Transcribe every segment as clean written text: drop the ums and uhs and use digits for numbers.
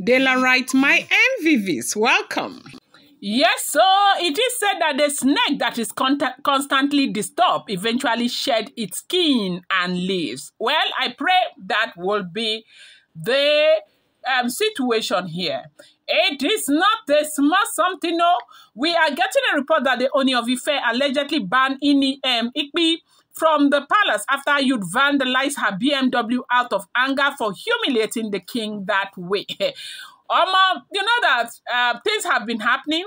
Dela writes, my MVVs, welcome. Yes, so it is said that the snake that is constantly disturbed eventually shed its skin and leaves. Well, I pray that will be the situation here. It is not a small something, no. We are getting a report that the Ooni of Ife allegedly banned Igbi from the palace after you'd vandalized her BMW out of anger for humiliating the king that way. You know that things have been happening,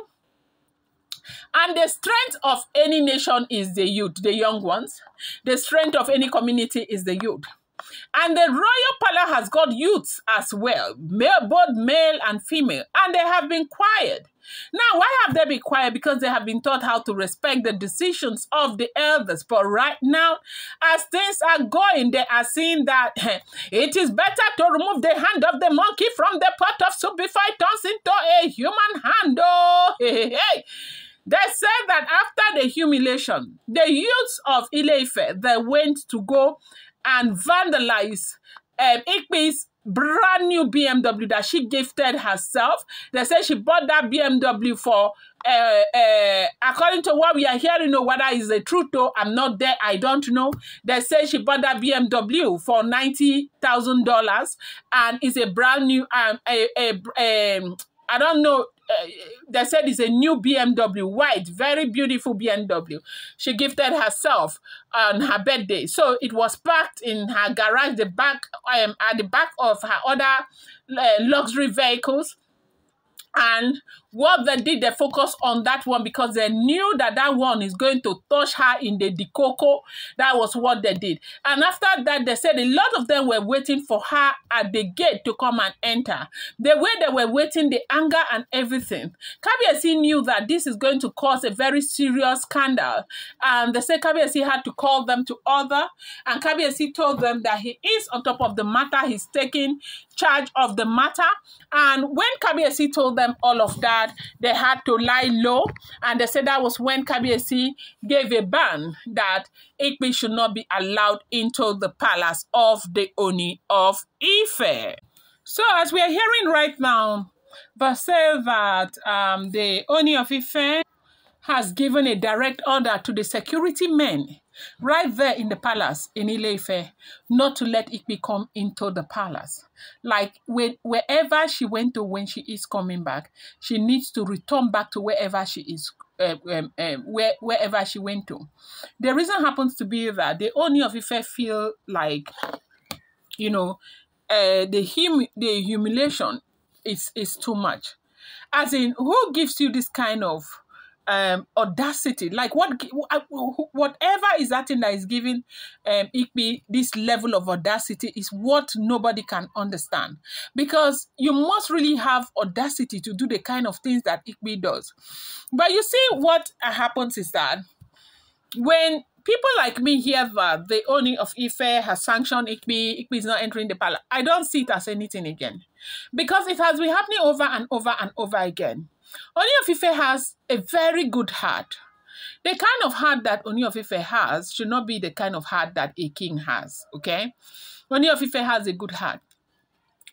and the strength of any nation is the youth, the young ones. The strength of any community is the youth. And the royal palace has got youths as well, both male and female, and they have been quiet. Now, why have they been quiet? Because they have been taught how to respect the decisions of the elders. But right now, as things are going, they are seeing that it is better to remove the hand of the monkey from the pot of soup before it turns into a human hand. Oh, hey, hey. They said that after the humiliation, the youths of Ile-Ife, they went to go and vandalize Igbi's brand new BMW that she gifted herself. They say she bought that BMW for, according to what we are hearing, or whether it's the truth or I'm not there, I don't know. They say she bought that BMW for $90,000 and it's a brand new, I don't know, they said it's a new BMW, white, very beautiful BMW. She gifted herself on her birthday. So it was parked in her garage, the back, at the back of her other luxury vehicles. And what they did, they focused on that one because they knew that that one is going to touch her in the Dikoko. That was what they did. And after that, they said a lot of them were waiting for her at the gate to come and enter. The way they were waiting, the anger and everything. Kabiyesi knew that this is going to cause a very serious scandal. And they said Kabiyesi had to call them to order. And Kabiyesi told them that he is on top of the matter. He's taking charge of the matter. And when Kabiyesi told them all of that, they had to lie low, and they said that was when Kabiyesi gave a ban that Igbi should not be allowed into the palace of the Ooni of Ife. So as we are hearing right now, they say that the Ooni of Ife has given a direct order to the security men right there in the palace in Ile-Ife not to let Igbi come into the palace. Like wherever she went to when she is coming back, she needs to return back to wherever she is, wherever she went to. The reason happens to be that the Ooni of Ife feel like, you know, the humiliation is too much. As in, who gives you this kind of audacity? Like whatever is that thing that is giving Igbi this level of audacity is what nobody can understand, because you must really have audacity to do the kind of things that Igbi does. But you see, what happens is that when people like me hear that the Ooni of Ife has sanctioned Igbi is not entering the palace, I don't see it as anything again, because it has been happening over and over and over again. Ooni of Ife has a very good heart. The kind of heart that Ooni of Ife has should not be the kind of heart that a king has, okay? Ooni of Ife has a good heart.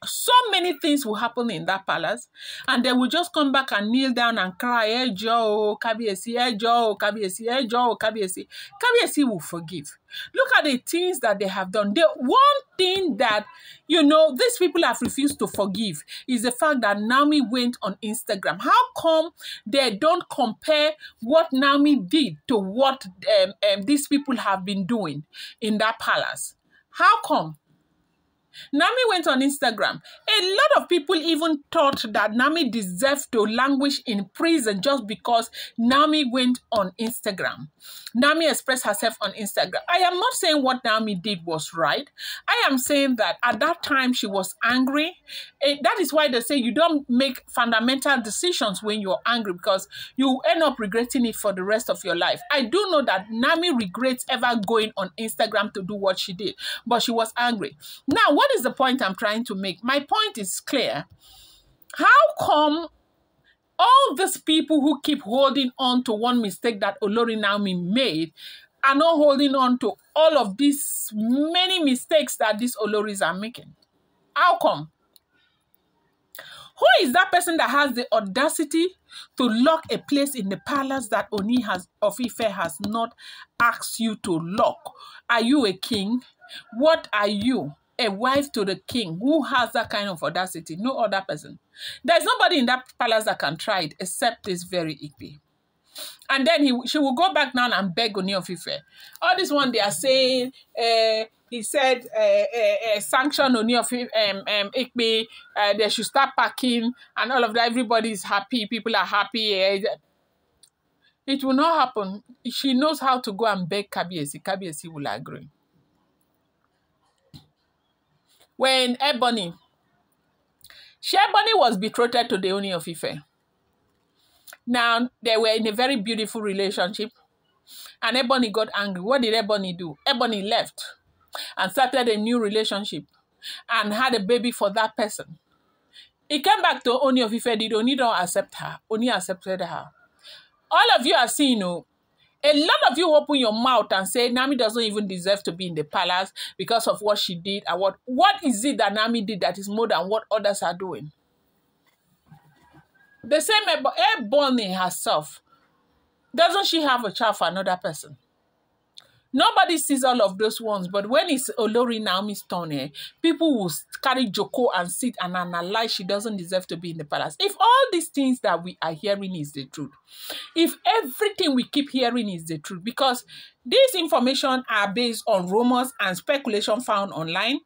So many things will happen in that palace, and they will just come back and kneel down and cry, Ejo, Kabiyesi, Ejo, Kabiyesi, Ejo, Kabiyesi. Kabiyesi will forgive. Look at the things that they have done. The one thing that, you know, these people have refused to forgive is the fact that Naomi went on Instagram. How come they don't compare what Naomi did to what these people have been doing in that palace? How come? Naomi went on Instagram. A lot of people even thought that Naomi deserved to languish in prison just because Naomi went on Instagram. Naomi expressed herself on Instagram. I am not saying what Naomi did was right. I am saying that at that time she was angry. That is why they say you don't make fundamental decisions when you're angry, because you end up regretting it for the rest of your life. I do know that Naomi regrets ever going on Instagram to do what she did, but she was angry. Now, what is the point I'm trying to make? My point is clear. How come all these people who keep holding on to one mistake that Olori Naomi made are not holding on to all of these many mistakes that these Oloris are making? How come? is that person that has the audacity to lock a place in the palace that Ooni of Ife has not asked you to lock? Are you a king? What are you? A wife to the king? Who has that kind of audacity? No other person. There's nobody in that palace that can try it except this very Igbi. And then she will go back now and beg Ooni of Ife. All this one they are saying, he said, sanction Ooni of Igbi, they should start packing and all of that. Everybody is happy. People are happy. It will not happen. She knows how to go and beg Kabiyesi. Kabiyesi will agree. When Ebony was betrothed to the Ooni of Ife. Now, they were in a very beautiful relationship. And Ebony got angry. What did Ebony do? Ebony left and started a new relationship and had a baby for that person. He came back to Ooni of Ife. Did Ooni don't accept her? Ooni accepted her. All of you are seeing, a lot of you open your mouth and say Nami doesn't even deserve to be in the palace because of what she did. And what is it that Nami did that is more than what others are doing? The same Ebony herself. Doesn't she have a child for another person? Nobody sees all of those ones, but when it's Olori Naomi's turn, people will carry Joko and sit and analyze she doesn't deserve to be in the palace. If all these things that we are hearing is the truth, if everything we keep hearing is the truth, because these information are based on rumors and speculation found online,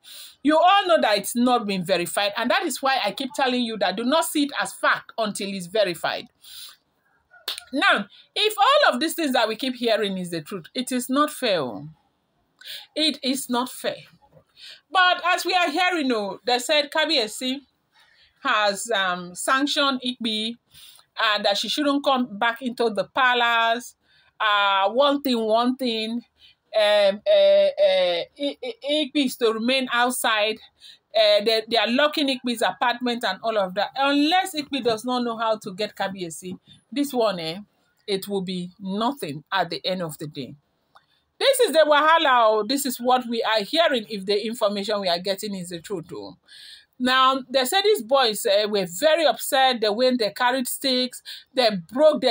you all know that it's not been verified, and that is why I keep telling you that do not see it as fact until it's verified. Now, if all of these things that we keep hearing is the truth, it is not fair. It is not fair. But as we are hearing, they said Kabiyesi has sanctioned Igbi and that she shouldn't come back into the palace. One thing. Igbi is to remain outside. They are locking Igbi's apartment and all of that. Unless Igbi does not know how to get Kabiyesi, this one, it will be nothing at the end of the day. This is the wahala. This is what we are hearing if the information we are getting is the truth. Now, they said these boys were very upset. They went, they carried sticks, they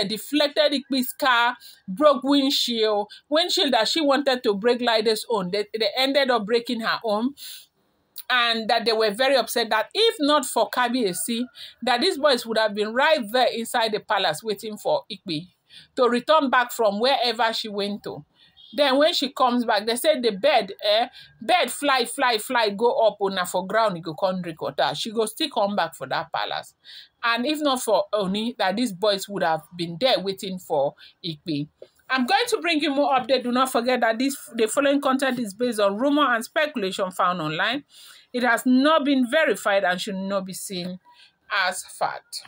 deflected Igbi's car, broke windshield that she wanted to break Laide's own. They ended up breaking her own. And that they were very upset that if not for Kabiyesi, that these boys would have been right there inside the palace waiting for Igbi to return back from wherever she went to. Then when she comes back, they said the bed fly, go up on for ground, you go come drink water. She go still come back for that palace. And if not for Ooni, that these boys would have been there waiting for Igbi. I'm going to bring you more update. Do not forget that the following content is based on rumor and speculation found online. It has not been verified and should not be seen as fact.